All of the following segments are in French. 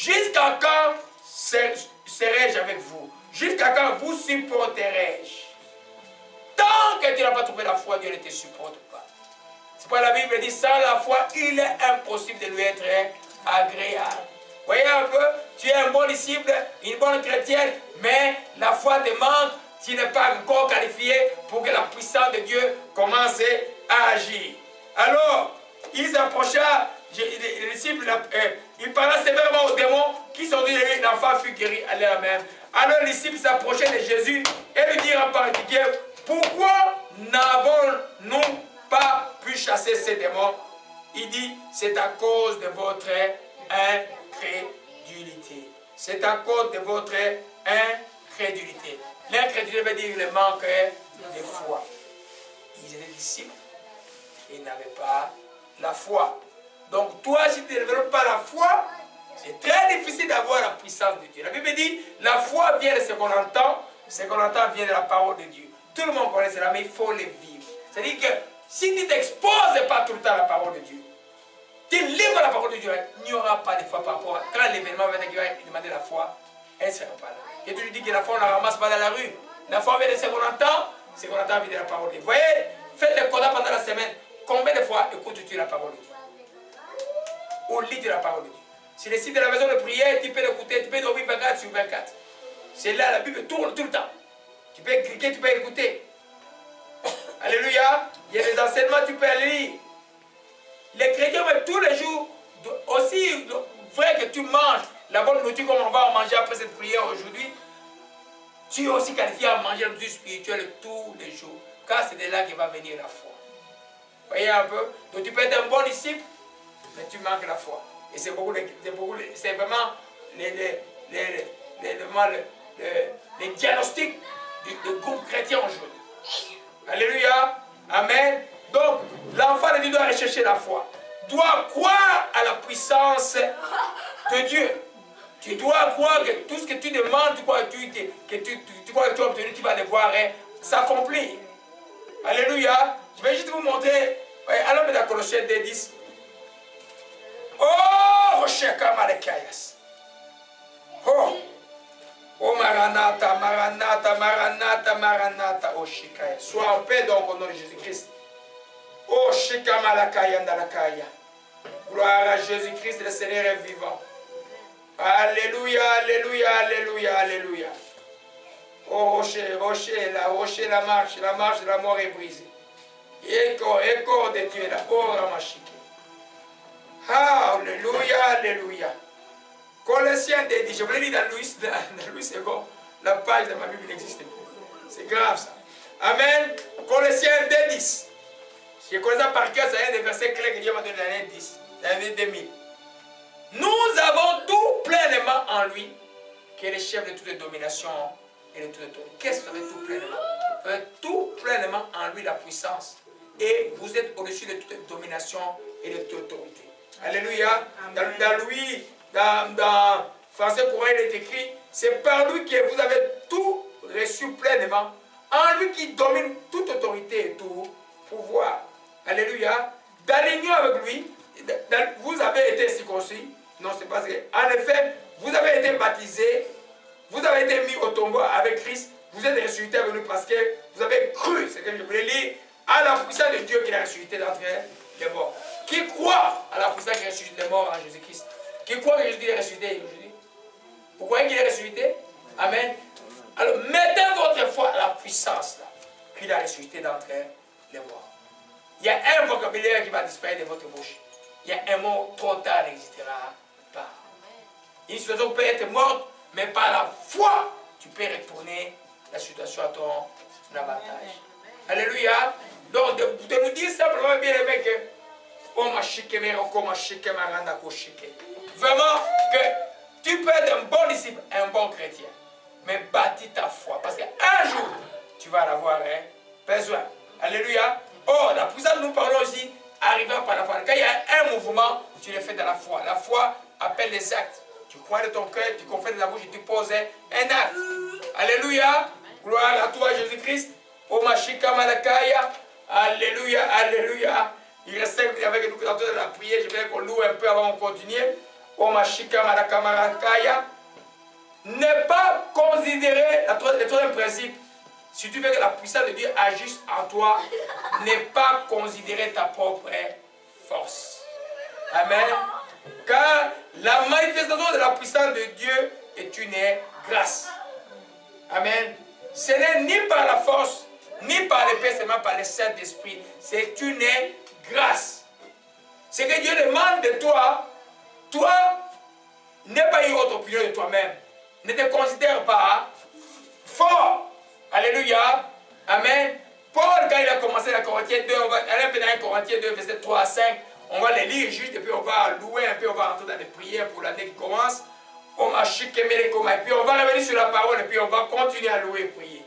Jusqu'à quand serai-je avec vous? Jusqu'à quand vous supporterai-je? Tant que tu n'as pas trouvé la foi, Dieu ne te supporte pas. C'est pourquoi la Bible dit, sans la foi, il est impossible de lui être agréable. Voyez un peu, tu es un bon disciple, une bonne chrétienne, mais la foi te manque, tu n'es pas encore qualifié pour que la puissance de Dieu commence à agir. Alors, il s'approcha, les disciples, il parla sévèrement aux démons qui sont dit, l'enfant fut guéri à l'heure même. Alors les disciples s'approchaient de Jésus et lui dirent en particulier, pourquoi n'avons-nous pas pu chasser ces démons? Il dit, c'est à cause de votre incrédulité. C'est à cause de votre incrédulité. L'incrédulité veut dire le manque de foi. Ils étaient disciples et ils n'avaient pas la foi. Donc toi, si tu ne développes pas la foi, c'est très difficile d'avoir la puissance de Dieu. La Bible dit, la foi vient de ce qu'on entend vient de la parole de Dieu. Tout le monde connaît cela, mais il faut le vivre. C'est-à-dire que si tu ne t'exposes pas tout le temps à la parole de Dieu, tu livres la parole de Dieu, il n'y aura pas de foi par rapport à quand l'événement va demander la foi, elle ne sera pas là. Et tu lui dis que la foi, on ne la ramasse pas dans la rue. La foi vient de ce qu'on entend vient de la parole de Dieu. Vous voyez, faites le quota pendant la semaine. Combien de fois écoutes-tu la parole de Dieu? Ou lis la parole de Dieu? Si le site de la maison de prière, tu peux l'écouter, tu peux dormir 24 sur 24. C'est là, la Bible tourne tout le temps. Tu peux cliquer, tu peux écouter. Alléluia. Il y a des enseignements, tu peux aller lire. Les chrétiens, mais tous les jours, aussi vrai que tu manges la bonne nourriture comme on va en manger après cette prière aujourd'hui, tu es aussi qualifié à manger la nourriture spirituelle tous les jours. Car c'est de là que va venir la foi. Voyez un peu? Donc tu peux être un bon disciple, mais tu manques la foi. Et c'est vraiment les diagnostics du groupe chrétien aujourd'hui. Alléluia. Amen. Donc, l'enfant de Dieu doit rechercher la foi. Doit croire à la puissance de Dieu. Tu dois croire que tout ce que tu demandes, tu crois que tu as obtenu, tu vas le voir s'accomplir. Alléluia. Je vais juste vous montrer. Allons mettre dans Colossiens 2:10. Oh, Sheka Malekayas. Oh, Maranatha, Maranatha, Maranatha, Maranatha, oh Shekaya. Sois en paix donc au nom de Jésus-Christ. Oh, Sheka Malakaya Ndalakaya. Gloire à Jésus-Christ, le Seigneur est vivant. Alléluia, Alléluia, Alléluia, Alléluia. Oh, rocher, la marche de la mort est brisée. Écho de Dieu, la oh, Ramashike. Alléluia, Alléluia. Colossiens 2:10. Je voulais lire dans Louis II. La page de ma Bible n'existe plus. C'est grave ça. Amen. Colossiens 2:10. Je connais ça par cœur, c'est un des versets clés que Dieu m'a donné dans l'année 10, dans l'année 2000. Nous avons tout pleinement en lui, qui est le chef de toute domination et de toute autorité. Qu'est-ce que vous avez tout pleinement? Vous avez tout pleinement en lui la puissance. Et vous êtes au-dessus de toute domination et de toute autorité. Alléluia. Dans Français courant, il est écrit, c'est par lui que vous avez tout reçu pleinement. En lui qui domine toute autorité et tout pouvoir. Alléluia. Dans l'union avec lui, vous avez été circoncis. Non, c'est pas vrai. En effet, vous avez été baptisés. Vous avez été mis au tombeau avec Christ. Vous êtes ressuscité avec lui parce que vous avez cru. C'est que je voulais lire à la puissance de Dieu qui a ressuscité d'entre les morts. Qui croit à la puissance qui ressuscite les morts en Jésus-Christ? Qui croit que Jésus est ressuscité aujourd'hui? Vous croyez qu'il est ressuscité? Amen. Alors, mettez votre foi à la puissance qu'il a ressuscité d'entre les morts. Il y a un vocabulaire qui va disparaître de votre bouche. Il y a un mot total n'existera pas. Une situation peut être morte, mais par la foi, tu peux retourner la situation à ton avantage. Alléluia. Donc, de nous dire simplement, bien aimé, que vraiment que tu peux être un bon disciple, un bon chrétien, mais bâtis ta foi. Parce qu'un jour, tu vas en avoir besoin. Alléluia. Oh, la puissance, nous parlons aussi, arrivant par la foi. Quand il y a un mouvement, tu le fais dans la foi. La foi appelle les actes. Tu crois de ton cœur, tu confesses de la bouche et tu poses un acte. Alléluia. Gloire à toi, Jésus-Christ. Oh, Mashika Malakaya. Alléluia, Alléluia. Il reste 5 minutes avec nous dans la prière. Je voudrais qu'on loue un peu avant de continuer. Omashika Malakamarakaya. Ne pas considérer, le troisième principe, si tu veux que la puissance de Dieu agisse en toi, ne pas considérer ta propre force. Amen. Car la manifestation de la puissance de Dieu est une grâce. Amen. Ce n'est ni par la force, ni par l'épée, seulement par le Saint-Esprit. C'est une grâce. Ce que Dieu demande de toi, toi, n'aie pas une autre opinion de toi-même. Ne te considère pas fort. Alléluia. Amen. Paul, quand il a commencé la Corinthiens 2, on va aller un peu dans les Corinthiens 2, verset 3 à 5. On va les lire juste et puis on va louer un peu, on va entrer dans les prières pour l'année qui commence. Et puis on va revenir sur la parole et puis on va continuer à louer et prier.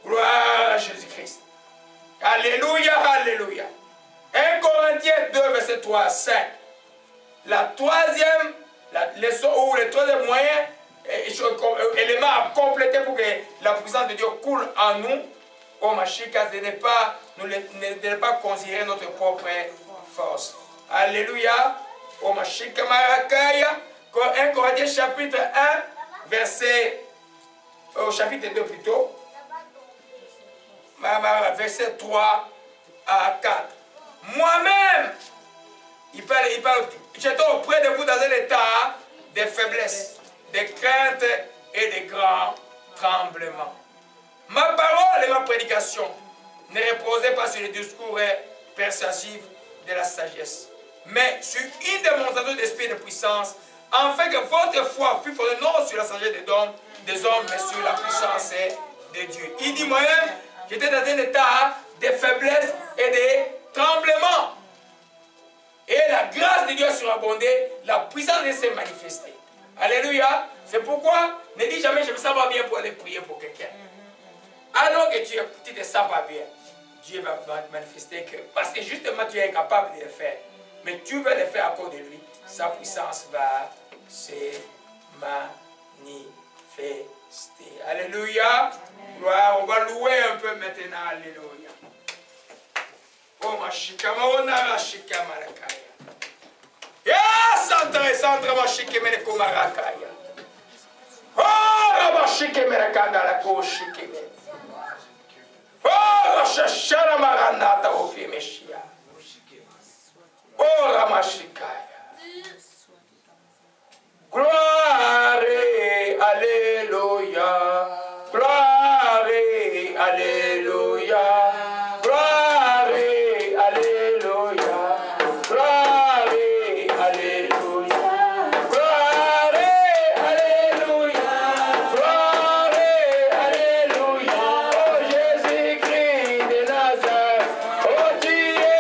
Gloire à Jésus-Christ. Alléluia, alléluia. 1 Corinthiens 2, verset 3 à 5. La troisième leçon ou le troisième moyen, élément à compléter pour que la puissance de Dieu coule en nous, au Machika, ce n'est pas, ne pas considérer notre propre force. Alléluia. Au Machika Marakaya. 1 Corinthiens chapitre 1, verset, au chapitre 2 plutôt, verset 3 à 4. Moi-même, il parle, j'étais auprès de vous dans un état de faiblesse, de crainte et de grands tremblements. Ma parole et ma prédication ne reposaient pas sur les discours persuasifs de la sagesse, mais sur une démonstration d'esprit et de puissance, afin que votre foi fût fondée non sur la sagesse des hommes, mais sur la puissance de Dieu. Il dit moi-même, j'étais dans un état de faiblesse et de tremblement. Et la grâce de Dieu a surabondé, la puissance de Dieu s'est manifestée. Alléluia. C'est pourquoi ne dis jamais je me sens pas bien pour aller prier pour quelqu'un. Alors que tu ne te sens pas bien, Dieu va manifester que, parce que justement tu es incapable de le faire, mais tu veux le faire à cause de lui, sa puissance va se manifester. Alléluia. Gloire, on va louer un peu maintenant. Alléluia. Oh ma chikamona, la chikamarakaya. Ya santre ma chikemene kumarakaya. Oh ma chikemene kandala ko chikemene. Oh shashara maranata o meshia. Oh ramashikaya. Gloire, alléluia. Gloire, alléluia. Gloire, alléluia. Gloire, alléluia. Gloire, alléluia. Gloire, alléluia. Oh Jésus-Christ de Nazareth. Oh tu es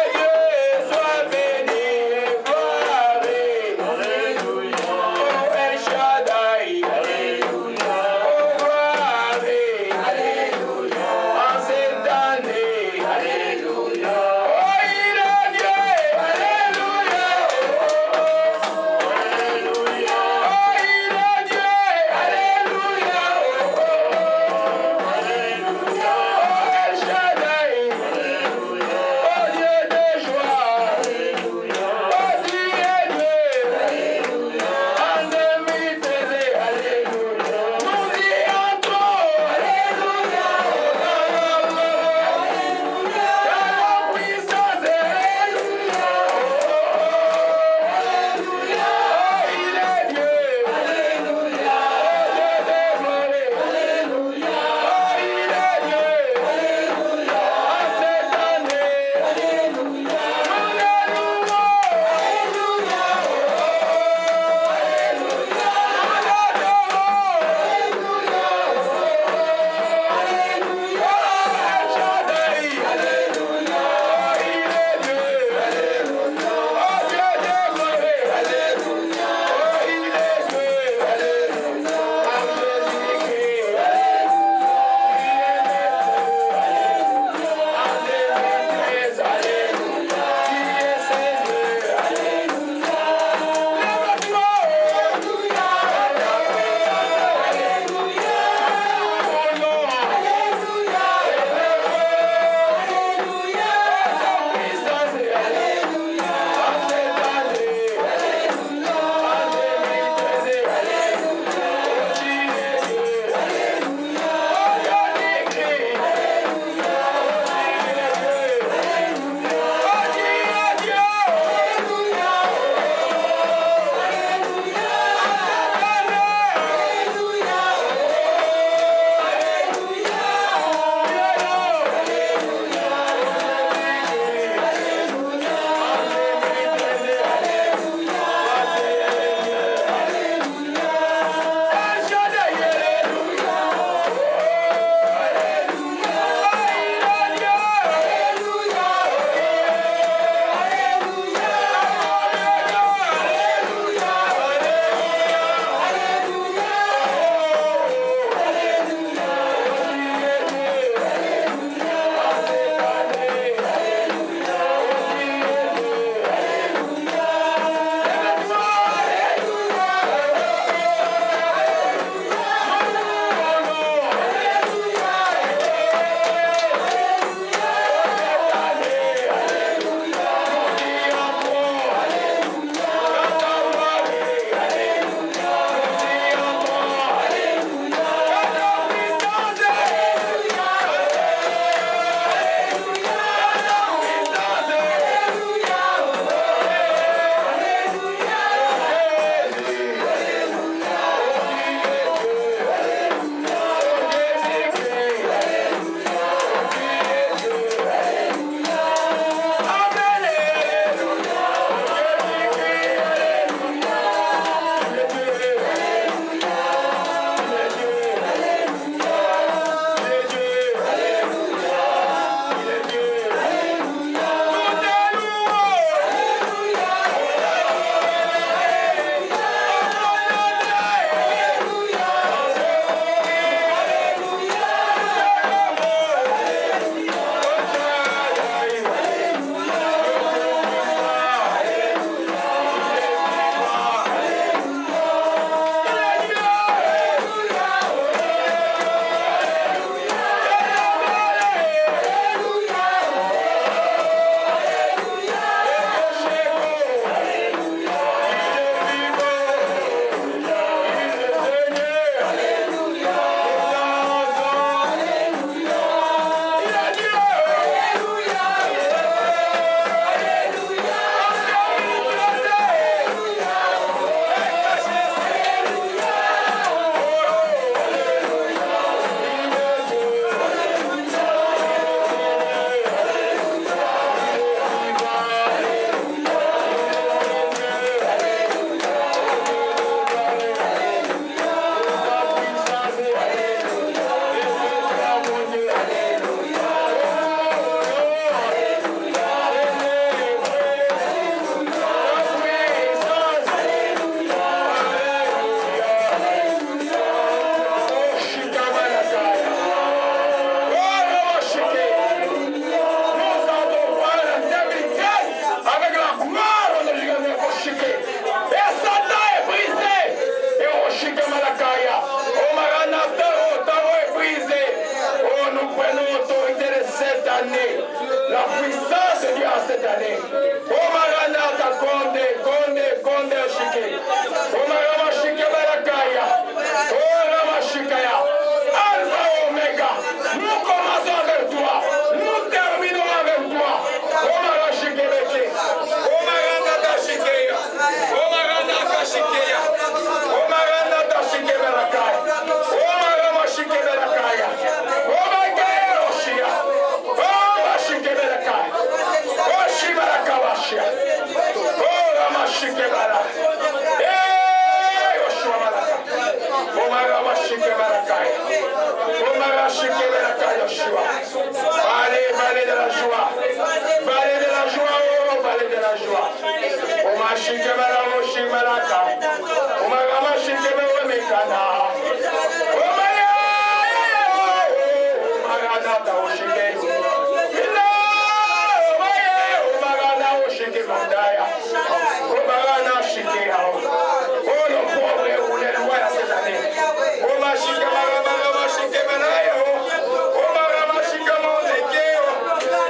Omaranata konde, konde, konde shike. Omarama shike barakaya. Orama shikaya. Alpha Omega. Nous commençons avec toi. Nous terminons avec toi. Omara shike beke. Omaranata shikeya. Omaranata shikeya. Omaranata shike barakaya. Omarama shike barakaya. Omagaya oshia. Oma shike barakaya. Oshibarakawashia. Orama shike barakaya. Yoshua barakaya. Omarama shike barakaya. Omara shike barakaya Yoshua. Allez, vallée de la joie. Vallée de la joie, oh, vallée de la joie. Oma shike barakaya Oshibaraka. Omarama shike barakaya. Omaya. Omaranata oshike. Oh, le pauvre est roulé loin cette année. Oh, ma chica, ma chica, oh, ma chica, mon équipe.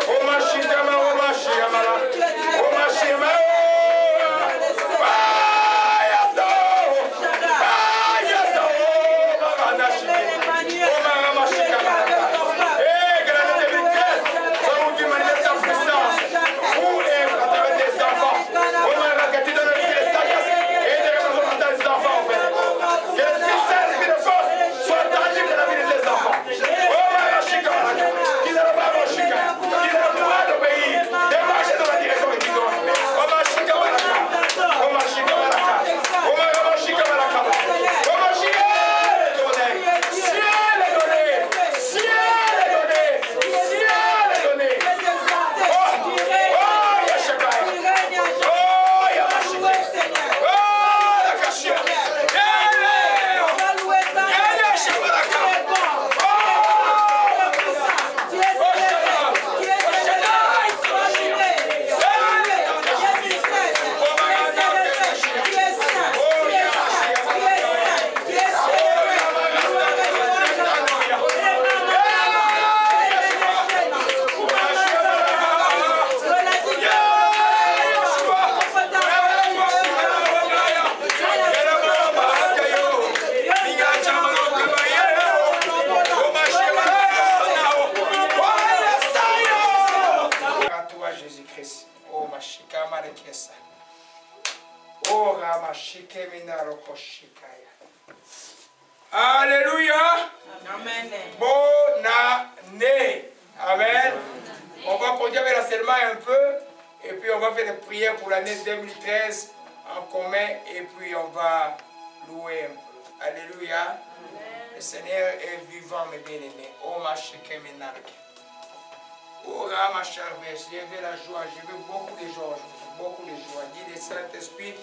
Oh, ma chica, ma chica, oh, ma chica, Alléluia. Amen. Bonne année. Amen. On va continuer avec l'enseignement un peu. Et puis on va faire des prières pour l'année 2013 en commun. Et puis on va louer un peu. Alléluia. Amen. Le Seigneur est vivant, mes bien-aimés. Oh ma chère Ménarque. Oh ma chère, j'ai vu la joie. J'ai vu beaucoup de joie aujourd'hui. Beaucoup de joie. Dit le Saint-Esprit,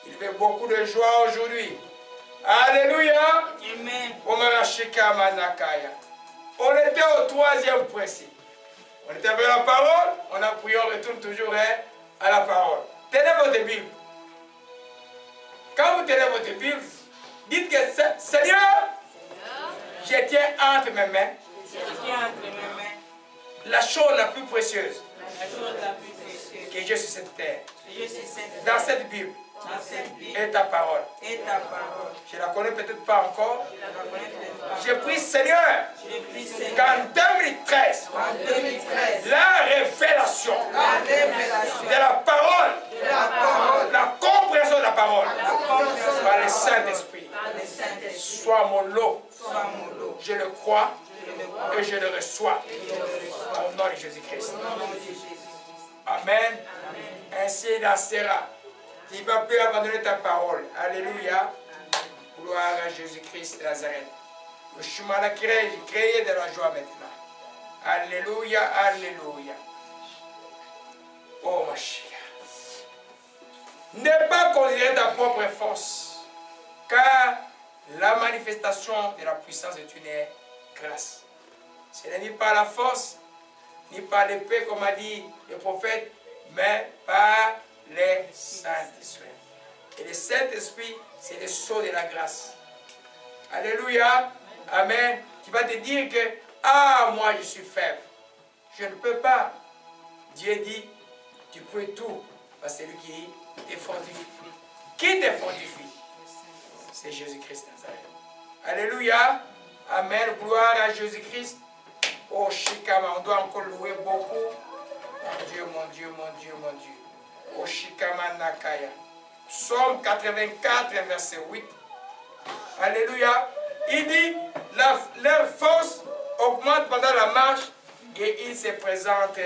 il veut beaucoup de joie aujourd'hui. Alléluia. Amen. On était au troisième principe. On était avec la parole, on a prié, on retourne toujours à la parole. Tenez votre Bible. Quand vous tenez votre Bible, dites que Seigneur, je tiens entre mes mains la chose la plus précieuse que j'ai sur cette terre. Dans cette Bible. Et ta parole. Je ne la connais peut-être pas encore. Je prie Seigneur qu'en 2013, la révélation de la parole, la compréhension de la parole par le Saint-Esprit soit mon lot. Je le crois et je le reçois au nom de Jésus-Christ. Amen. Ainsi il en sera. Il ne va plus abandonner ta parole. Alléluia. Gloire à Jésus-Christ de Nazareth. Le chemin l'a créé de la joie maintenant. Alléluia, alléluia. Oh ma chère. Ne pas considérer ta propre force, car la manifestation de la puissance est une grâce. Ce n'est ni par la force, ni par l'épée, comme a dit le prophète, mais par les Saint-Esprit. Et le Saint-Esprit, c'est le sceau de la grâce. Alléluia. Amen. Qui va te dire que, ah, moi je suis faible. Je ne peux pas. Dieu dit, Tu peux tout. Parce que c'est lui qui te fortifie. Qui te fortifie? C'est Jésus-Christ Nazareth. Alléluia. Amen. Gloire à Jésus-Christ. Oh, Shikama, on doit encore louer beaucoup. Mon Dieu, mon Dieu, mon Dieu, mon Dieu. Oh, Shikama Nakaya. Psaume 84, verset 8. Alléluia. Il dit, leur force augmente pendant la marche et ils se présentent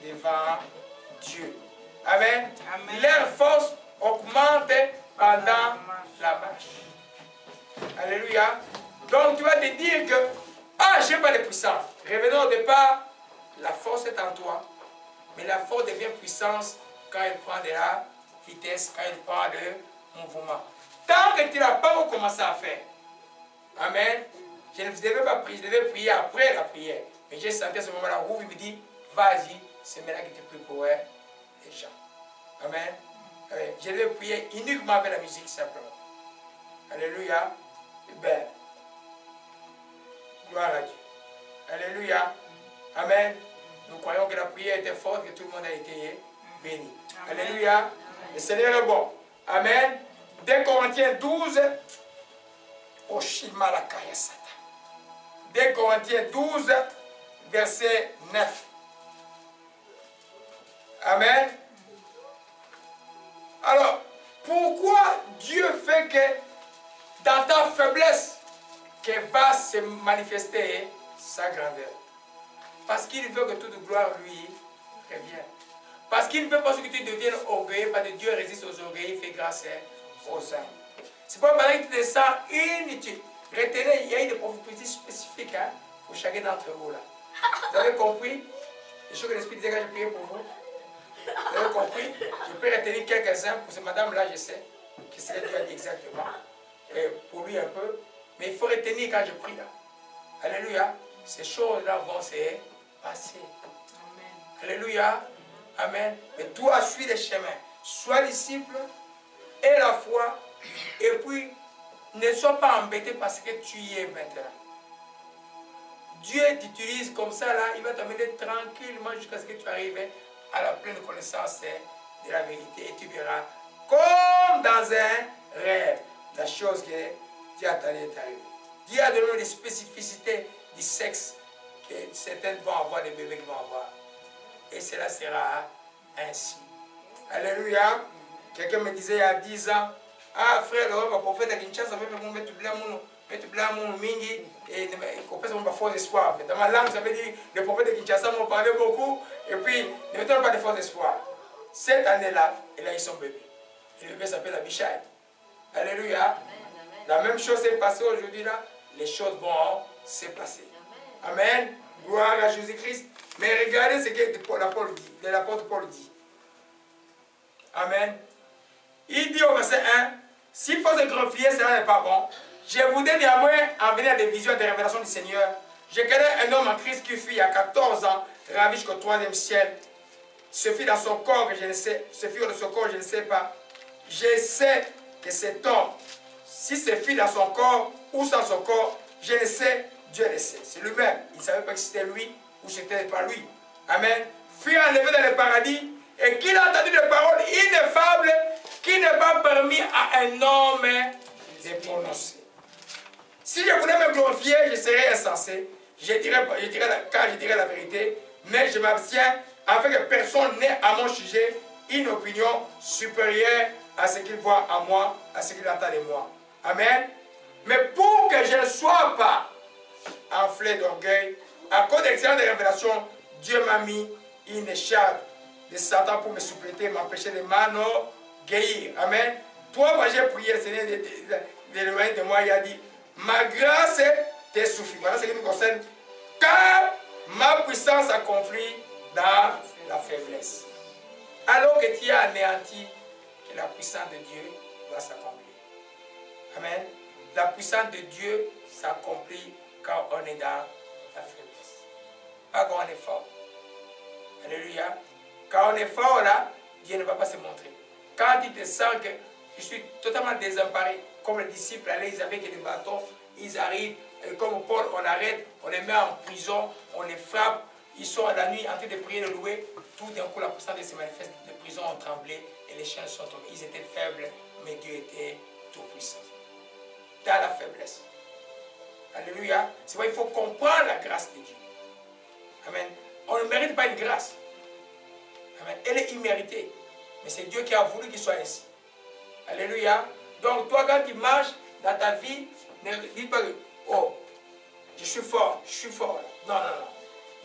devant Dieu. Amen. Amen. Leur force augmente pendant la marche. Alléluia. Donc tu vas te dire que, ah, je n'ai pas de puissance. Revenons au départ, la force est en toi. Mais la force devient puissance quand elle prend de la vitesse, quand elle prend de mouvement. Tant que tu n'as pas recommencé à faire. Amen. Je ne devais pas prier, je devais prier après la prière. Mais j'ai senti à ce moment-là, où il me dit, vas-y, c'est maintenant que tu pries pour les gens. Amen. Je devais prier uniquement avec la musique simplement. Alléluia. Et bien, gloire à Dieu. Alléluia. Amen. Nous croyons que la prière était forte, que tout le monde a été béni. Amen. Alléluia. Le Seigneur est bon. Amen. 2 Corinthiens 12. Oshimalakaya Sata. 2 Corinthiens 12, verset 9. Amen. Alors, pourquoi Dieu fait que dans ta faiblesse, que va se manifester sa grandeur? Parce qu'il veut que toute gloire lui revienne. Parce qu'il ne veut pas que tu deviennes orgueilleux, parce que Dieu résiste aux orgueilleux, il fait grâce aux hommes. C'est pas pareil que tu te sens inutile. Retenez, il y a des prophéties spécifiques pour chacun d'entre vous là. Vous avez compris? Les choses que l'Esprit disait quand j'ai prié pour vous. Vous avez compris? Je peux retenir quelques-uns pour cette madame-là, je sais, qui serait Dieu a dit exactement. Et pour lui un peu. Mais il faut retenir quand je prie là. Alléluia. Ces choses-là vont se passer. Amen. Alléluia. Amen. Mais toi, suis les chemins. Sois disciple et la foi. Et puis, ne sois pas embêté parce que tu y es maintenant. Dieu t'utilise comme ça là, il va t'amener tranquillement jusqu'à ce que tu arrives à la pleine connaissance de la vérité. Et tu verras, comme dans un rêve, la chose que Dieu attendait d'arriver. Dieu a donné des spécificités du sexe que certaines vont avoir, des bébés qui vont avoir. Et cela sera ainsi. Alléluia. Quelqu'un me disait il y a 10 ans, ah frère, le prophète à Kinshasa veut mettre blanc mingi et qu'on passe mon faux espoir. Dans ma langue, ça veut dire le prophète de Kinshasa m'ont parlé beaucoup et puis ne mettons pas de faux espoir. Cette année-là, il a eu son bébé. Et le bébé s'appelle Abishai. Alléluia. La même chose s'est passée aujourd'hui là. Les choses vont se passer. Amen. Gloire à Jésus-Christ. Mais regardez ce que l'apôtre Paul dit. Amen. Il dit au verset 1, s'il faut se glorifier, cela n'est pas bon. Je voudrais néanmoins en venir à des visions, des révélations du Seigneur. Je connais un homme en Christ qui fut il y a 14 ans, ravi jusqu'au 3e ciel. Ce fut dans son corps que je ne sais, ce fut dans son corps, je ne sais pas. Je sais que cet homme, si ce fut dans son corps ou sans son corps, je ne sais, Dieu le sait. C'est lui-même. Il ne savait pas que c'était lui ou c'était pas lui. Amen. Fut enlevé dans le paradis et qu'il a entendu des paroles ineffables qui n'est pas permis à un homme de prononcer. Si je voulais me glorifier, je serais insensé. Je dirais la vérité, mais je m'abstiens afin que personne n'ait à mon sujet une opinion supérieure à ce qu'il voit en moi, à ce qu'il attend de moi. Amen. Mais pour que je ne sois pas enflé d'orgueil, à cause de l'excellence des révélations, Dieu m'a mis une écharpe de Satan pour me suppléter, m'empêcher de m'enorgueillir. Amen. 3 fois j'ai prié, le Seigneur d'éloigner de moi, il a dit, ma grâce te suffit. Voilà ce qui nous concerne. Car ma puissance accomplit dans la faiblesse. Alors que tu as anéanti, que la puissance de Dieu va s'accomplir. Amen. La puissance de Dieu s'accomplit quand on est dans la faiblesse. Pas quand on est fort. Alléluia. Quand on est fort là, Dieu ne va pas se montrer. Quand tu te sens que je suis totalement désemparé, comme les disciples allaient, ils avaient des bâtons, ils arrivent, et comme Paul, on arrête, on les met en prison, on les frappe, ils sont à la nuit en train de prier, de louer. Tout d'un coup, la puissance se manifeste. Les prisons ont tremblé et les chaînes sont tombées. Ils étaient faibles, mais Dieu était tout puissant. Dans la faiblesse. Alléluia. C'est pourquoi il faut comprendre la grâce de Dieu. Amen. On ne mérite pas une grâce. Amen. Elle est imméritée. Mais c'est Dieu qui a voulu qu'il soit ainsi. Alléluia. Donc toi, quand tu marches dans ta vie, ne dis pas que, oh, je suis fort, je suis fort. Non, non, non.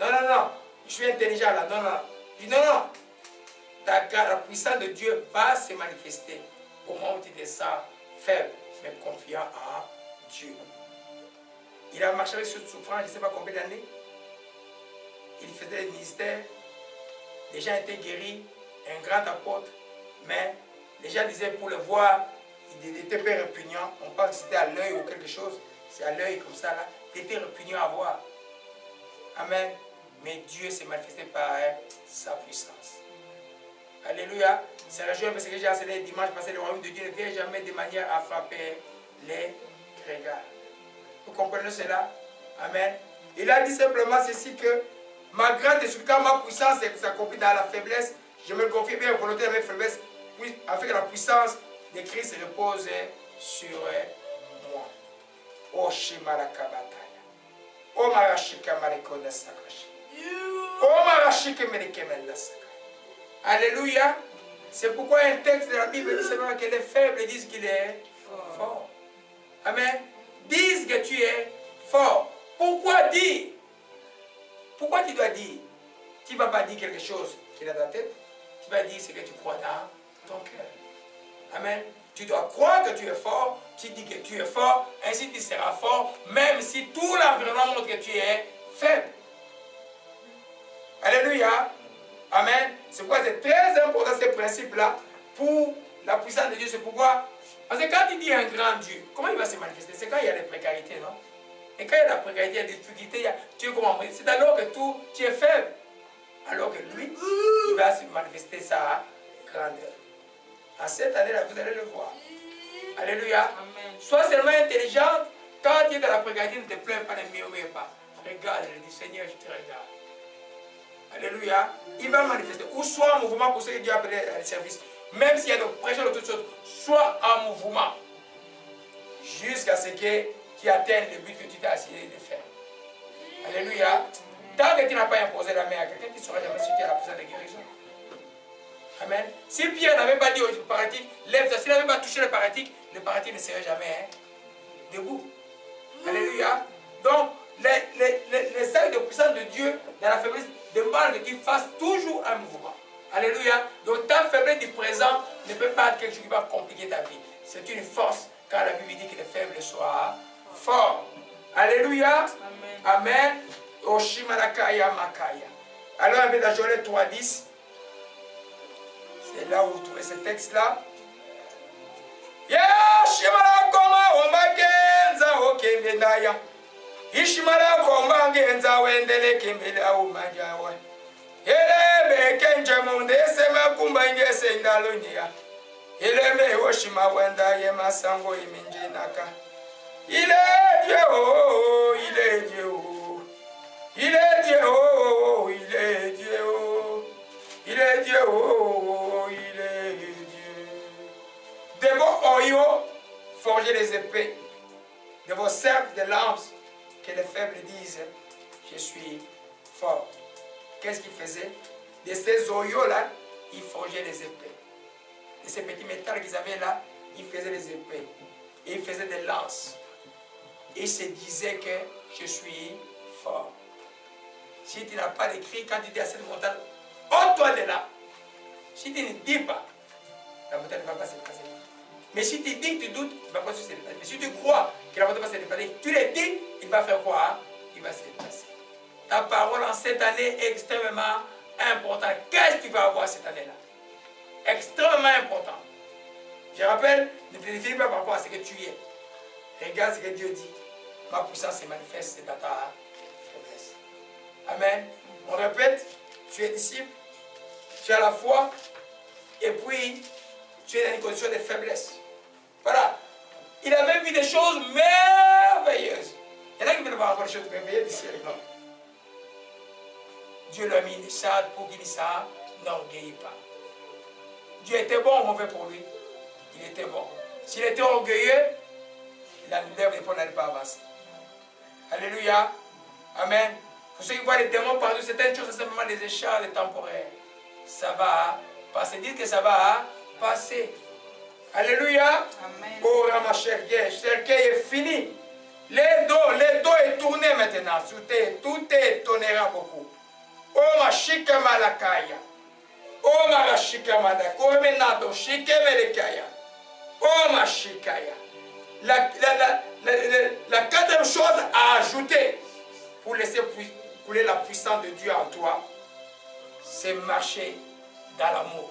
Non, non, non. Je suis intelligent là. Non, non. Dis non, non. La puissance de Dieu va se manifester au moment où tu te sens faible, mais confiant en Dieu. Il a marché avec cette souffrance, je ne sais pas combien d'années. Il faisait le ministère. Les gens étaient guéris, un grand apôtre, mais les gens disaient pour le voir, il était peu répugnant. On pense que c'était à l'œil ou quelque chose. C'est à l'œil comme ça là. Il était répugnant à voir. Amen. Mais Dieu s'est manifesté par sa puissance. Alléluia. C'est réjouir parce que j'ai enseigné dimanche passé, le royaume de Dieu ne vient jamais de manière à frapper les regards. Vous comprenez cela? Amen. Il a dit simplement ceci que ma grande et quand ma puissance s'accomplit dans la faiblesse, je me confie bien volonté à mes faiblesses, afin que la puissance de Christ repose sur moi. Oh Shimalakabataya. Oh Marashika Marekoda Sakashi. Oh Marashika Merekemenda Sakashi. Alléluia. C'est pourquoi un texte de la Bible dit simplement que les faibles disent qu'il est fort. Amen. Disent que tu es fort. Pourquoi dire? Pourquoi tu dois dire? Tu ne vas pas dire quelque chose qui est dans ta tête. Tu vas dire ce que tu crois dans ton cœur. Amen. Tu dois croire que tu es fort. Tu dis que tu es fort. Ainsi tu seras fort. Même si tout l'environnement montre que tu es faible. Alléluia. Amen. C'est pourquoi c'est très important ce principe-là pour la puissance de Dieu. C'est pourquoi. Parce que quand il dit un grand Dieu, comment il va se manifester? C'est quand il y a des précarités, non? Et quand il y a la précarité, il y a des difficultés, tu es comment? C'est alors que tu es faible. Alors que lui, il va se manifester sa grandeur. En cette année-là, vous allez le voir. Alléluia. Amen. Sois seulement intelligente. Quand tu es dans la précarité, ne te plains pas, ne murmure pas. Regarde, je dis Seigneur, je te regarde. Alléluia. Il va manifester. Ou soit en mouvement pour ce que Dieu a appelé le service. Même s'il y a de pression de toutes choses, sois en mouvement. Jusqu'à ce que tu atteignes le but que tu t'es assigné de faire. Alléluia. Tant que tu n'as pas imposé la main à quelqu'un, tu ne sauras jamais si tu as la puissance de guérison. Amen. Si Pierre n'avait pas dit au paralytique, lève-toi, s'il n'avait pas touché le paralytique ne serait jamais debout. Alléluia. Donc, les actes de puissance de Dieu dans la faiblesse demandent que tu fasses toujours un mouvement. Alléluia. Donc ta faiblesse du présent ne peut pas être quelque chose qui va compliquer ta vie. C'est une force quand la Bible dit que les faibles soient forts. Alléluia. Amen. Amen. Oshimalakaya Makaya. Alors avec la Joël 3:10, c'est là où vous trouvez ce texte-là. Yashimala omagenza okembenaya. Ishimala komba ngenza wendele kembela umajawa. Elebe kenje munde sema kumba ngese ndalonia. Elebe oshima wenda ye masango iminjinaka. Il est Dieu, oh, il est Dieu, oh. Il est Dieu, oh, il est Dieu, oh. Il est Dieu, oh, il est Dieu. De vos oyaux, forgez les épées. De vos cercles de lances, que les faibles disent, je suis fort. Qu'est-ce qu'il faisait? De ces oyaux-là, il forgeait les épées. De ces petits métals qu'ils avaient là, il faisait les épées. Et il faisait des lances. Et il se disait que je suis fort. Si tu n'as pas d'écrit, quand tu dis à cette montagne, ôte-toi de là. Si tu ne dis pas, la montagne ne va pas se passer. Mais si tu dis que tu doutes, il ne va pas se dépasser. Mais si tu crois que la montagne va se dépasser, tu le dis, il va faire quoi? Il va se dépasser. Ta parole en cette année est extrêmement importante. Qu'est-ce que tu vas avoir cette année-là? Extrêmement important. Je rappelle, ne te définis pas par rapport à ce que tu es. Regarde ce que Dieu dit. Ma puissance se manifeste dans ta faiblesse. Amen. On répète, tu es disciple, tu as la foi, et puis tu es dans une condition de faiblesse. Voilà. Il avait vu des choses merveilleuses. Il y en a qui veulent voir encore des choses merveilleuses d'ici. Dieu lui a mis une charte pour qu'il ne s'enorgueille pas. Dieu était bon ou mauvais pour lui? Il était bon. S'il était orgueilleux, la lèvre d'épaule n'allait pas avancer. Alléluia. Amen. Pour ceux qui voient les démons partout, certaines choses, c'est simplement des écharpes temporaires. Ça va passer. Dites que ça va passer. Alléluia. Amen. Oh, Ramacherguet, cercueil est fini. Les dos est tourné maintenant. Tout est tonnerant beaucoup. Oh, ma chika malakaya. Oh, ma chika malakaya. Oh, menado, chike melekaya. Oh, ma chikaya. La quatrième chose à ajouter pour laisser couler la puissance de Dieu en toi, c'est marcher dans l'amour.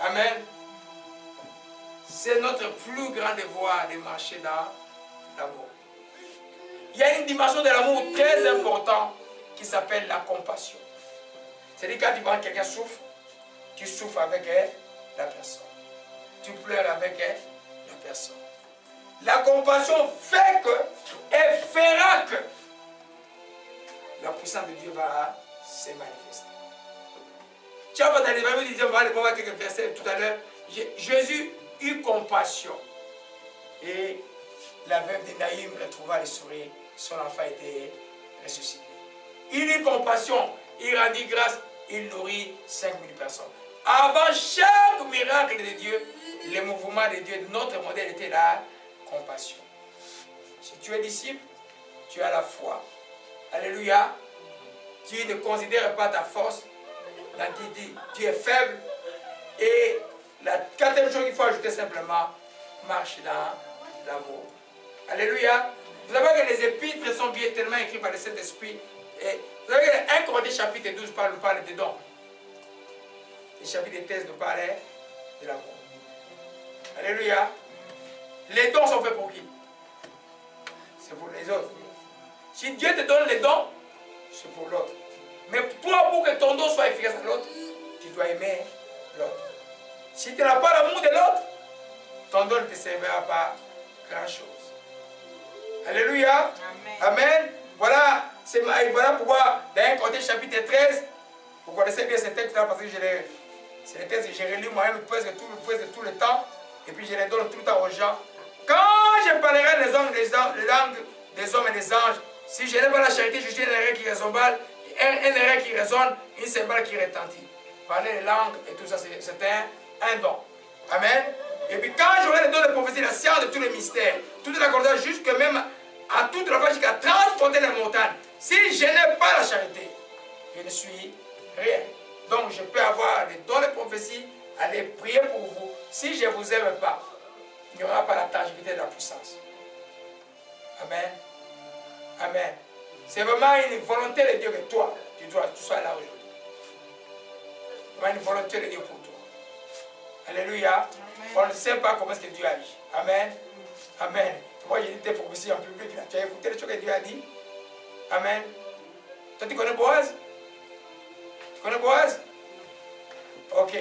Amen. C'est notre plus grand devoir de marcher dans l'amour. Il y a une dimension de l'amour très importante qui s'appelle la compassion. C'est-à-dire quand tu vois que quelqu'un souffre, tu souffres avec la personne. Tu pleures avec la personne. La compassion fait que et fera que la puissance de Dieu va se manifester. Tu vas dans les Bibles, on va aller voir quelques versets tout à l'heure. Jésus eut compassion. Et la veuve de Naïm retrouva le sourire. Son enfant était ressuscité. Il eut compassion. Il rendit grâce. Il nourrit 5000 personnes. Avant chaque miracle de Dieu, le mouvement de Dieu, notre modèle était la compassion. Si tu es disciple, tu as la foi. Alléluia. Tu ne considères pas ta force. Tu es faible. Et la quatrième chose qu'il faut ajouter simplement, marche dans l'amour. Alléluia. Vous savez que les épîtres sont bien tellement écrits par le Saint-Esprit. Et vous savez que 1 Corinthiens chapitre 12 parle de dons. Le chapitre 13 nous parle de l'amour. Alléluia. Les dons sont faits pour qui? C'est pour les autres. Si Dieu te donne les dons, c'est pour l'autre. Mais toi, pour que ton don soit efficace à l'autre, tu dois aimer l'autre. Si tu n'as pas l'amour de l'autre, ton don ne te servira pas grand-chose. Alléluia. Amen. Amen. Voilà pourquoi dans 1 Corinthiens chapitre 13, vous connaissez bien ce texte-là parce que c'est le texte que j'ai relu moi-même presque tout le temps. Et puis je les donne tout le temps aux gens. Quand je parlerai les langues des hommes et des anges, si je n'ai pas la charité, je suis un air qui résonne, une cymbale qui retentit. Parler les langues et tout ça, c'est un don. Amen. Et puis quand j'aurai le don de prophétie, la science de tous les mystères, toute la connaissance, jusque même à toute la fois jusqu'à transporter les montagnes, si je n'ai pas la charité, je ne suis rien. Donc je peux avoir le don de prophétie, aller prier pour vous. Si je ne vous aime pas, il n'y aura pas la tangibilité de la puissance. Amen. Amen. C'est vraiment une volonté de Dieu que toi, tu sois là aujourd'hui. Vraiment une volonté de Dieu pour toi. Alléluia. Amen. On ne sait pas comment est-ce que Dieu agit. Amen. Amen. Moi, j'ai dit tes prophéties en public. Là. Tu as écouté ce que Dieu a dit? Amen. Toi, tu connais Boaz? Tu connais Boaz? Ok.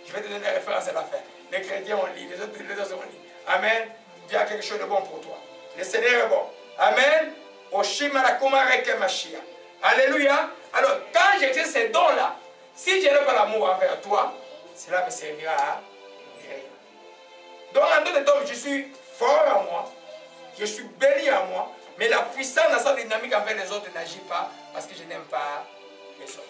Je vais te donner la référence à la fin. Les chrétiens ont lu, les autres ont lu. Amen. Dieu a quelque chose de bon pour toi. Le Seigneur est bon. Amen. Alléluia. Alors, quand j'exerce ces dons-là, si je n'ai pas l'amour envers toi, cela me servira à rien. Donc, en d'autres termes, je suis fort en moi, je suis béni en moi, mais la puissance dans sa dynamique envers les autres n'agit pas parce que je n'aime pas les autres.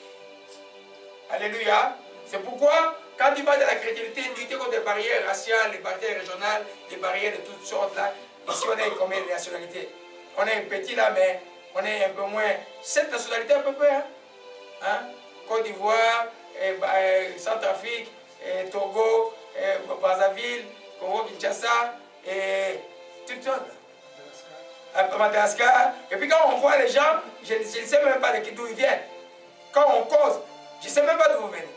Alléluia. C'est pourquoi, quand tu parles de la chrétienté, lutter contre les barrières raciales, les barrières régionales, les barrières de toutes sortes là, ici on est combien de nationalités? On est petit là, mais on est un peu moins. 7 nationalités à peu près. Hein? Côte d'Ivoire, Centrafrique, Togo, Brazzaville, Congo-Kinshasa, et tout ça. Madagascar. Et puis quand on voit les gens, je ne sais même pas d'où ils viennent. Quand on cause, je ne sais même pas d'où vous venez.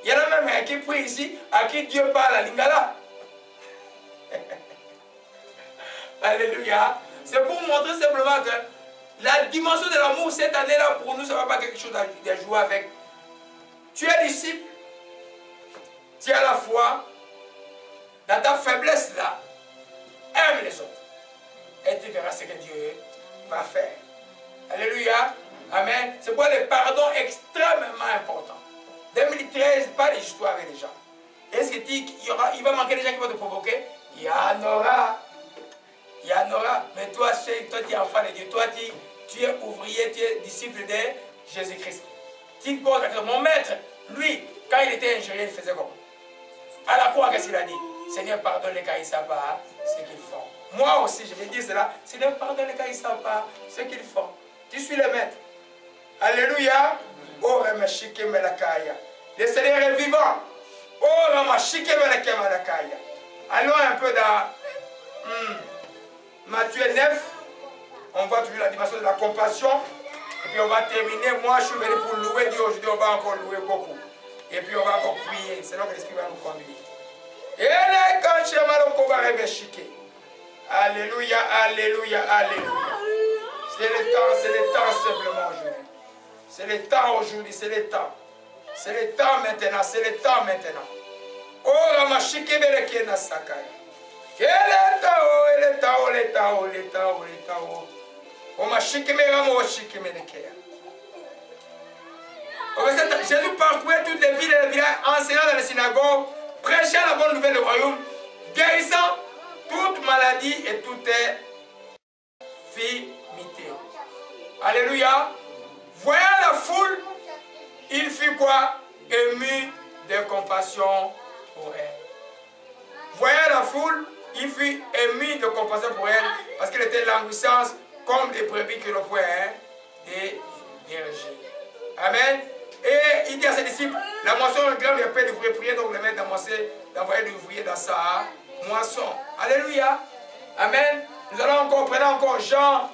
Il y en a même qui prient ici, à qui Dieu parle à Lingala. Alléluia. C'est pour vous montrer simplement que la dimension de l'amour cette année-là, pour nous, ça ne va pas quelque chose à jouer avec. Tu es disciple, tu as la foi, dans ta faiblesse-là, aime les autres. Et tu verras ce que Dieu va faire. Alléluia. Amen. C'est pourquoi le pardon est extrêmement important. 2013, pas d'histoire avec les gens. Est-ce que il va manquer des gens qui vont te provoquer? Il y en aura. Il y en aura. Mais toi, tu es enfant de Dieu. Toi, tu es ouvrier, tu es disciple de Jésus-Christ. Mon maître, lui, quand il était ingéré, il faisait comment? À la croix, qu'est-ce qu'il a dit? Seigneur, pardonne-les quand ils ne savent pas ce qu'ils font. Moi aussi, je vais dire cela. Seigneur, pardonne-les quand ils ne savent pas ce qu'ils font. Tu suis le maître. Alléluia. Oh, Ramashike Melakaya. Le Seigneur est vivant. Oh, Ramashike Melakaya. Allons un peu dans Matthieu 9. On voit toujours la dimension de la compassion. Et puis on va terminer. Moi, je suis venu pour louer Dieu. Aujourd'hui, on va encore louer beaucoup. Et puis on va encore prier. C'est là que l'Esprit va nous conduire. Alléluia, alléluia, alléluia. C'est le temps simplement aujourd'hui. C'est le temps aujourd'hui, c'est le temps. C'est le temps maintenant, c'est le temps maintenant. Oh, Ramashike Beleke Nasakaya. Il est temps. Oh, Mashike Meramo Shike Melekea. Jésus parcourait toutes les villes et les villages, enseignant dans les synagogues, prêchant la bonne nouvelle du royaume, guérissant toute maladie et toute infirmité. Alléluia. Voyant la foule, il fut quoi? Ému de compassion pour elle. Voyant la foule, il fut ému de compassion pour elle, parce qu'elle était languissante comme des brebis que l'on pouvait des bergers. Amen. Et il dit à ses disciples, la moisson est grande, il y a peu d'ouvriers, prier donc le maître d'envoyer des ouvriers dans sa moisson. Alléluia. Amen. Nous allons encore, prenons encore Jean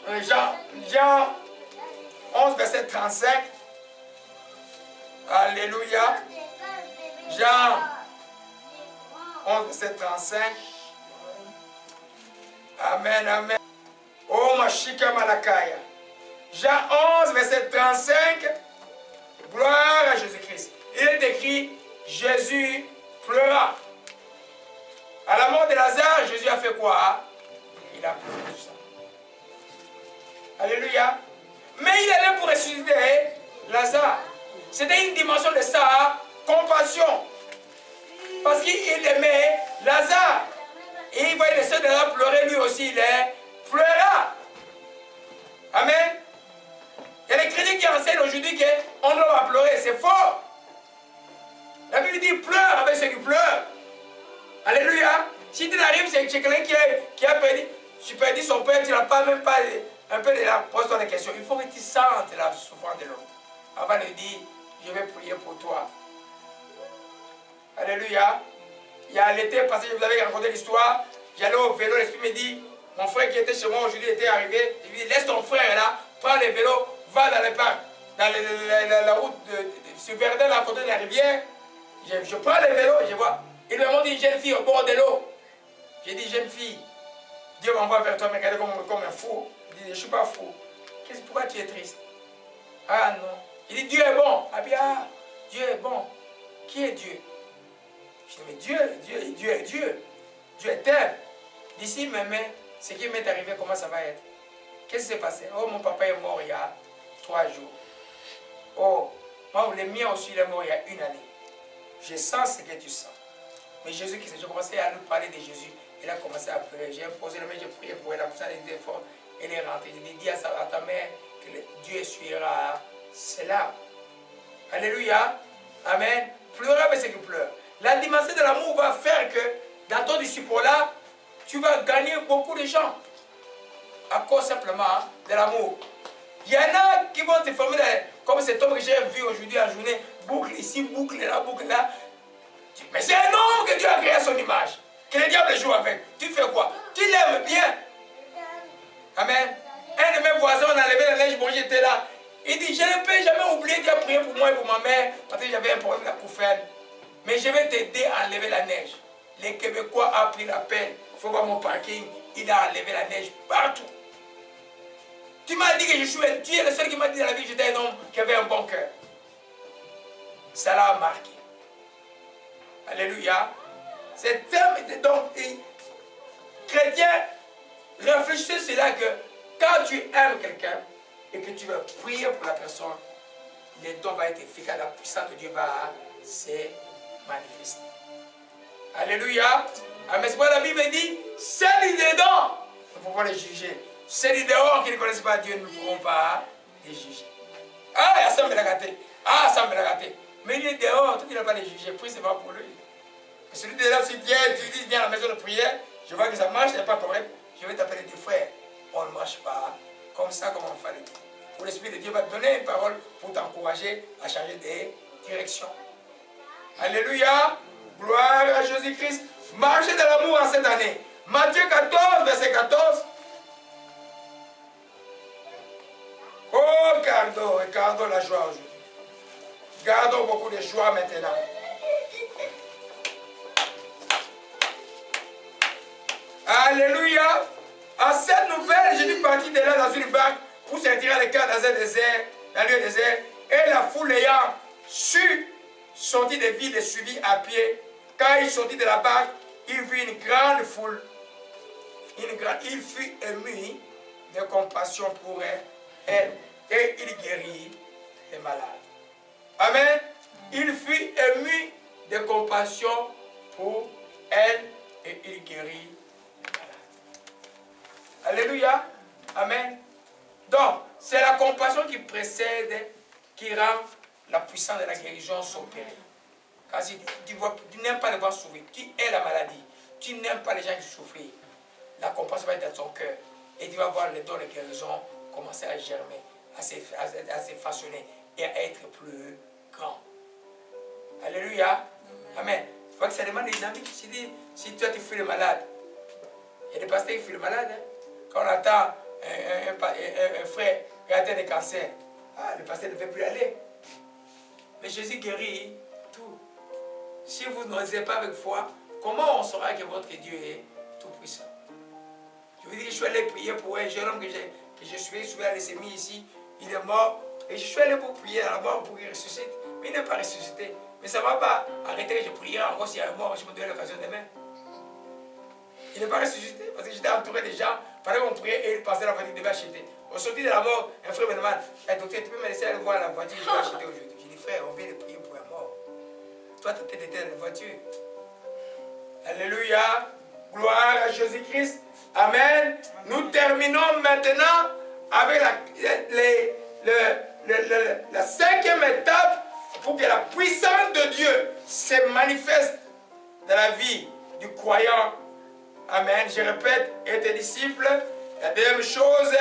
11, verset 35. Alléluia. Jean 11, verset 35. Amen, amen. Oh, Mashika Malakaya. Jean 11, verset 35. Gloire à Jésus-Christ. Il est écrit, Jésus pleura. À la mort de Lazare, Jésus a fait quoi? Il a pleuré tout ça. Alléluia. Mais il allait pour ressusciter Lazare. C'était une dimension de sa compassion. Parce qu'il aimait Lazare. Et il voyait les sœurs de là pleurer, lui aussi, il pleura. Amen. Il y a des chrétiens qui enseignent aujourd'hui qu'on doit pas pleurer. C'est faux. La Bible dit pleure avec ceux qui pleurent. Alléluia. Si tu arrives, c'est quelqu'un qui a perdu son père, tu n'as pas même pas un peu de la pose-toi la question. Il faut que tu sentes la souffrance de l'autre. Avant de dire, je vais prier pour toi. Alléluia. Il y a l'été passé, je vous avais raconté l'histoire. J'allais au vélo, l'Esprit me dit, mon frère qui était chez moi aujourd'hui était arrivé. Je lui dis, laisse ton frère là, prends le vélo, va dans le parc, dans la route sur Verdun, à côté de la rivière. Je prends le vélo, je vois. Il me montre une jeune fille au bord de l'eau. J'ai dit, jeune fille, Dieu m'envoie vers toi, me regarder comme un fou. Il dit, je ne suis pas fou. Pourquoi tu es triste? Ah non. Il dit, Dieu est bon. Ah bien, Dieu est bon. Qui est Dieu? Je dis, mais Dieu est Dieu. Dieu est tel. D'ici même, ce qui m'est arrivé, comment ça va être? Qu'est-ce qui s'est passé? Oh, mon papa est mort il y a 3 jours. Oh, moi, le mien aussi, il est mort il y a 1 année. Je sens ce que tu sens. Mais Jésus-Christ, j'ai commencé à nous parler de Jésus. Il a commencé à pleurer. J'ai imposé le main, j'ai prié pour elle. Elle était forte. Elle est rentrée. J'ai dit, dis à ta mère que Dieu essuiera ses larmes. Alléluia. Amen. Pleurez avec ceux qui pleurent. La dimension de l'amour va faire que dans ton disciple-là, tu vas gagner beaucoup de gens. À cause simplement de l'amour. Il y en a qui vont te former comme cet homme que j'ai vu aujourd'hui en journée. Boucle ici, boucle là. Mais c'est un homme que Dieu a créé à son image. Que le diable joue avec. Tu fais quoi? Tu l'aimes bien. Amen. Un de mes voisins, on a enlevé la neige, bon j'étais là. Il dit, je ne peux jamais oublier qu'il a prié pour moi et pour ma mère, parce que j'avais un problème de la couffaine. Mais je vais t'aider à enlever la neige. Les Québécois ont pris la peine. Il faut voir mon parking. Il a enlevé la neige partout. Tu m'as dit que je suis un... Tu es le seul qui m'a dit dans la vie que j'étais un homme qui avait un bon cœur. Ça l'a marqué. Alléluia. C'est donc, chrétien, réfléchissez cela que quand tu aimes quelqu'un, et que tu vas prier pour la personne, les dons vont être efficaces, la puissance de Dieu va se manifester. Alléluia. Amen. C'est pourquoi la Bible dit, celles dedans, il ne faut pas les juger. Celles dehors qui ne connaissent pas Dieu ne pourront pas les juger. Ah, ça me l'a gâté. Ah, ça me l'a gâté. Mais il est dehors, toi tu n'as pas les juger. Prie, c'est pas pour lui. Et celui de là, tu dis, viens à la maison de prière, je vois que ça marche, n'est pas correct, je vais t'appeler des frères. On ne marche pas comme ça, comme on fallait. Pour l'Esprit de Dieu va te donner une parole pour t'encourager à changer de direction. Alléluia. Gloire à Jésus-Christ. Marchez dans l'amour en cette année. Matthieu 14, verset 14. Oh, gardons la joie aujourd'hui. Gardons beaucoup de joie maintenant. Alléluia. À cette nouvelle, je suis parti de là dans une barque pour se retirer à l'écart dans un désert, dans le désert. Et la foule ayant su sortir des villes et suivi à pied. Quand il sortit de la barque, il vit une grande foule. Il fut ému de compassion pour elle et il guérit les malades. Amen. Il fut ému de compassion pour elle et il guérit les malades. Alléluia. Amen. Donc, c'est la compassion qui précède, qui rend la puissance de la guérison s'opérer. Car si tu n'aimes pas les voir souffrir, tu hais la maladie, tu n'aimes pas les gens qui souffrent, la compassion va être dans ton cœur. Et tu vas voir les dons de guérison commencer à germer, à se façonner et à être plus grand. Alléluia. Amen. Il faut que ça demande des dynamiques. Si toi tu fuis le malade, il y a des pasteurs qui fuient le malade. Hein. Quand on attend un frère qui a atteint de cancer, le pasteur ne veut plus aller. Mais Jésus guérit tout. Si vous n'osez pas avec foi, comment on saura que votre Dieu est tout puissant? Je vous dis que je suis allé prier pour un jeune homme que je suis allé s'est mis ici. Il est mort. Et je suis allé pour prier à la mort pour qu'il ressuscite. Mais il n'est pas ressuscité. Mais ça ne va pas arrêter que je prierai encore s'il y a un mort. Je me donne l'occasion demain. Il n'est pas ressuscité parce que j'étais entouré de gens. Pendant qu'on priait et il passait la voiture, il devait acheter. Au sortir de la mort, un frère me demande, docteur, tu peux me laisser aller voir la voiture, je vais acheter aujourd'hui. Je dis, frère, on vient de prier pour un mort. Toi, tu étais dans la voiture. Alléluia. Gloire à Jésus-Christ. Amen. Nous terminons maintenant avec la cinquième étape pour que la puissance de Dieu se manifeste dans la vie du croyant. Amen. Je répète, être disciple. La deuxième chose,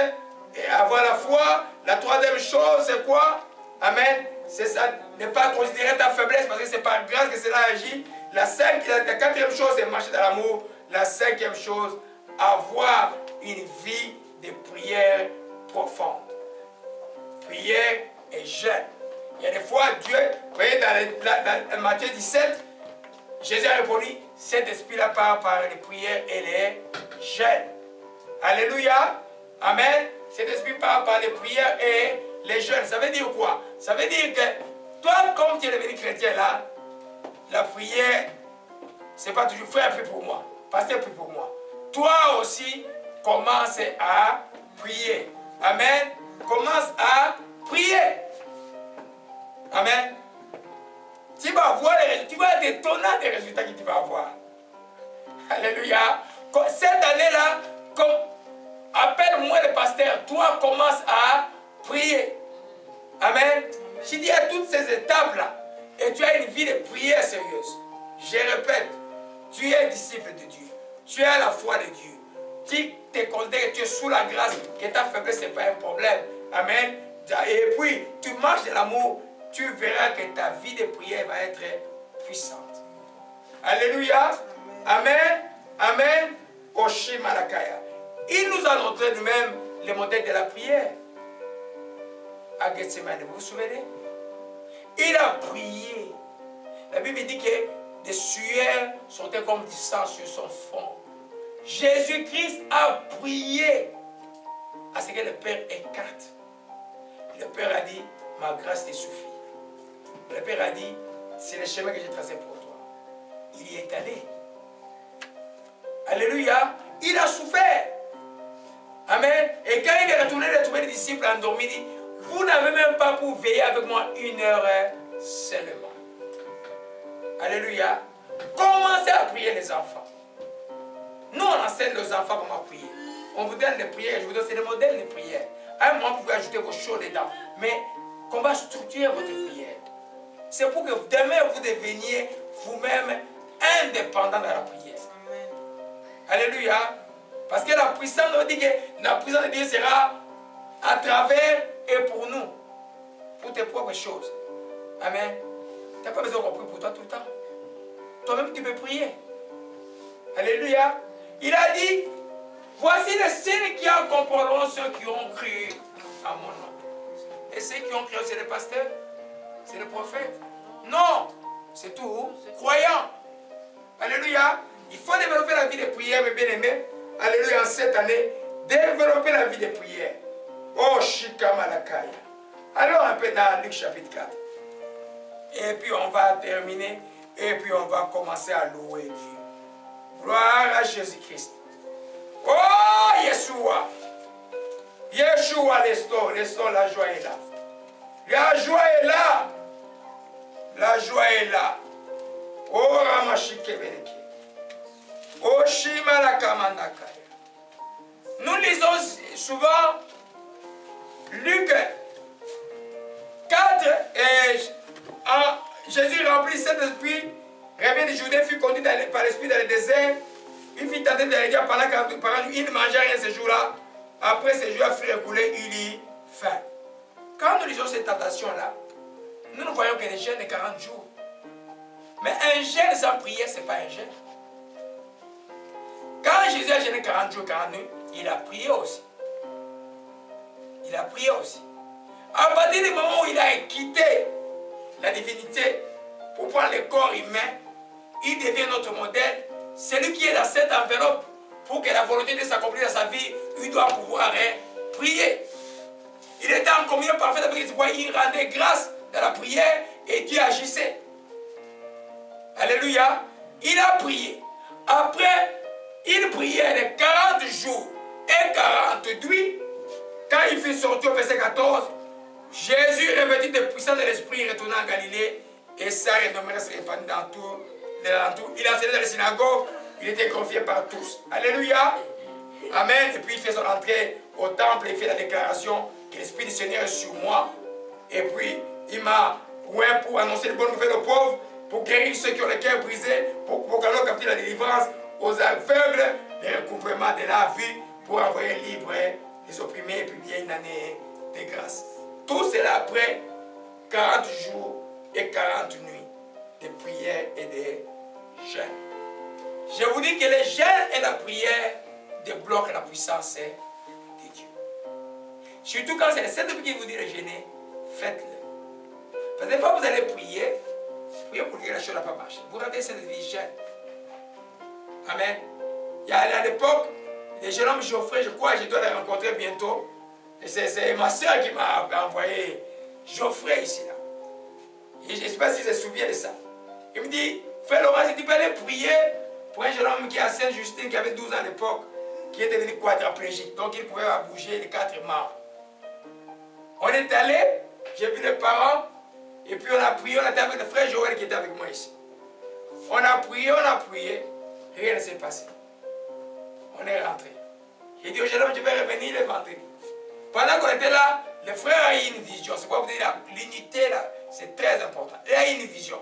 avoir la foi. La troisième chose, c'est quoi? Amen. C'est ça. Ne pas considérer ta faiblesse parce que c'est par grâce que cela agit. La quatrième chose, c'est marcher dans l'amour. La cinquième chose, avoir une vie de prière profonde. Prière et jeûne. Il y a des fois, Dieu, vous voyez dans Matthieu 17, Jésus a répondu, cet esprit-là part par les prières et les jeûnes. Alléluia. Amen. Cet esprit part par les prières et les jeûnes. Ça veut dire quoi? Ça veut dire que toi, comme tu es devenu chrétien là, la prière, c'est pas toujours frère, prie pour moi. Pasteur, prie pour moi. Toi aussi, commence à prier. Amen. Commence à prier. Amen. Tu vas voir les résultats. Tu vas être étonnant des résultats que tu vas avoir. Alléluia. Cette année-là, appelle-moi le pasteur. Toi, commence à prier. Amen. Je dis à toutes ces étapes-là, et tu as une vie de prière sérieuse. Je répète, tu es disciple de Dieu. Tu as la foi de Dieu. Tu te considères que tu es sous la grâce, que ta faiblesse n'est pas un problème. Amen. Et puis, tu marches de l'amour, tu verras que ta vie de prière va être puissante. Alléluia. Amen. Amen. Oshi Malakaya. Il nous a montré nous-mêmes le modèle de la prière. À Gethsemane, vous vous souvenez? Il a prié. La Bible dit que des sueurs sortaient comme du sang sur son front. Jésus-Christ a prié à ce que le Père écarte. Le Père a dit, ma grâce te suffit. Le Père a dit, c'est le chemin que j'ai tracé pour toi. Il y est allé. Alléluia. Il a souffert. Amen. Et quand il est retourné, il a trouvé les disciples endormis. Il dit, vous n'avez même pas pour veiller avec moi 1 heure seulement. Alléluia. Commencez à prier les enfants. Nous, on enseigne nos enfants comment prier. On vous donne des prières, je vous donne, c'est des modèles de prières. À un moment, vous pouvez ajouter vos choses dedans. Mais comment structurer votre prière? C'est pour que demain, vous deveniez vous-même indépendant dans la prière. Amen. Alléluia. Parce que la puissance de Dieu sera à travers et pour nous. Pour tes propres choses. Amen. Tu n'as pas besoin qu'on prie pour toi tout le temps. Toi-même, tu peux prier. Alléluia. Il a dit, voici les signes qui accompagneront ceux qui ont cru à mon nom. Et ceux qui ont cru, c'est les pasteurs, c'est les prophètes. Non, c'est tout croyant. Alléluia. Il faut développer la vie de prière, mes bien-aimés. Alléluia, en cette année, développer la vie de prière. Oh, Shikamalakaya. Alors un peu dans Luc chapitre 4. Et puis on va terminer. Et puis on va commencer à louer Dieu. Gloire à Jésus-Christ. Oh, Yeshua. Yeshua, laisse-toi, la joie est là. La joie est là. La joie est là. Oh, Ramashike Bereke. Oh, Shimalakamanakaya. Nous lisons souvent Luc 4 et Jésus remplit cet esprit, revient de Judée, fut conduit par l'esprit dans le désert. Il fit tenter de dire pendant 40 jours, il ne mangeait rien ce jour-là. Après ce jour, fut écoulé, il eut faim. Quand nous lisons cette tentation-là, nous ne voyons que les jeûnes de 40 jours. Mais un jeûne sans prière, ce n'est pas un jeûne. Quand Jésus a jeûné 40 jours, 40 nuits, il a prié aussi. Il a prié aussi. À partir du moment où il a quitté la divinité pour prendre le corps humain, il devient notre modèle. Celui qui est dans cette enveloppe, pour que la volonté de s'accomplir dans sa vie, il doit pouvoir prier. Il était en communion parfaite avec Dieu. Il rendait grâce dans la prière et Dieu agissait. Alléluia. Il a prié. Après, il priait les 40 jours et 40 nuits. Quand il fut sorti au verset 14, Jésus, revêtu de puissance de l'Esprit, retourna en Galilée et sa renommée se répandit dans tout l'alentour. Il enseignait dans les synagogues, il était confié par tous. Alléluia. Amen. Et puis il fait son entrée au temple et fait la déclaration que l'Esprit du Seigneur est sur moi. Et puis il m'a oint pour annoncer les bonnes nouvelles aux pauvres, pour guérir ceux qui ont le cœur brisé, pour proclamer aux captifs la délivrance, aux aveugles le recouvrement de la vue, pour envoyer libre les opprimés et publier une année de grâce. Tout cela après 40 jours et 40 nuits de prière et de jeûne. Je vous dis que le jeûne et la prière débloquent la puissance de Dieu. Surtout quand c'est le Saint-Esprit qui vous dit de jeûner, faites-le. Parce que des fois vous allez prier pour que la chose n'a pas marché. Vous rendez cette vie jeûne. Amen. Il y a à l'époque, le jeune homme Geoffrey, je crois, je dois le rencontrer bientôt. C'est ma soeur qui m'a envoyé Geoffrey ici. Là. Et je ne sais pas si je me souviens de ça. Il me dit, frère Laurent, si tu peux aller prier pour un jeune homme qui est à Saint-Justin, qui avait 12 ans à l'époque, qui était devenu quadraplégique. Donc il pouvait bouger les 4 membres. On est allé, j'ai vu les parents, et puis on a prié, on était avec le frère Joël qui était avec moi ici. On a prié, rien ne s'est passé. On est rentré. J'ai dit au jeune homme, je vais revenir le vendredi. Pendant qu'on était là, le frère a eu une vision. C'est pour vous dire, l'unité là, c'est très important. Il a eu une vision.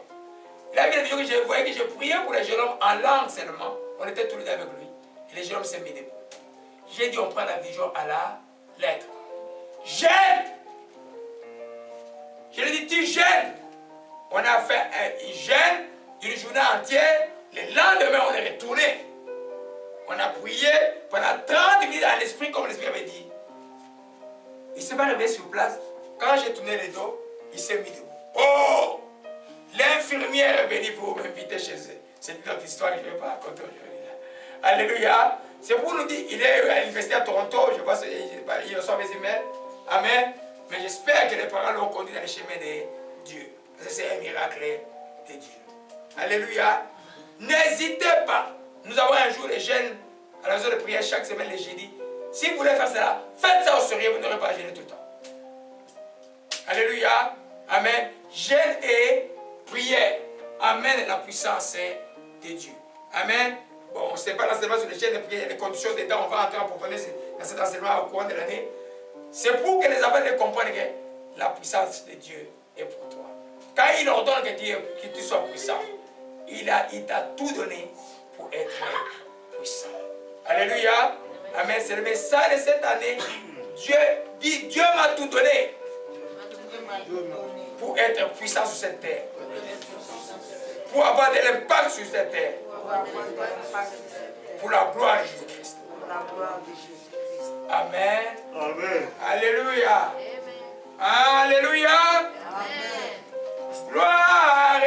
Il a vu la vision que je voyais, que je priais pour les jeunes hommes en langue seulement. On était tous les deux avec lui. Et les jeunes hommes s'est mis debout. J'ai dit, on prend la vision à la lettre. Jeûne! Je lui ai dit, tu jeûnes! On a fait un jeûne d'une journée entière. Le lendemain, on est retourné. On a prié pendant 30 minutes dans l'esprit, comme l'esprit avait dit. Il ne s'est pas réveillé sur place. Quand j'ai tourné le dos, il s'est mis debout. Oh! L'infirmière est venue pour m'inviter chez eux. C'est une autre histoire que je ne vais pas raconter aujourd'hui. Alléluia. C'est pour nous dire, il est à l'université à Toronto. Je vois qu'il reçoit mes emails. Amen. Mais j'espère que les parents l'ont conduit dans le chemin de Dieu. Parce que c'est un miracle de Dieu. Alléluia. N'hésitez pas. Nous avons un jour les jeunes à la maison de prière chaque semaine, les jeudis. Si vous voulez faire cela, faites ça au sérieux, vous n'aurez pas à gêner tout le temps. Alléluia. Amen. Jeûne et prière amène la puissance de Dieu. Amen. Bon, ce n'est pas l'enseignement sur les jeûnes et prières, il y a des conditions dedans, on va entrer en profondeur dans cet enseignement au cours de l'année. C'est pour que les enfants comprennent que la puissance de Dieu est pour toi. Quand il ordonne que tu sois puissant, il t'a tout donné pour être puissant. Alléluia. Amen. C'est le message de cette année. Dieu dit, Dieu m'a tout donné pour être puissant sur cette terre. Pour avoir de l'impact sur cette terre. Pour la gloire de Jésus-Christ. Amen. Amen. Alléluia. Alléluia. Amen. Gloire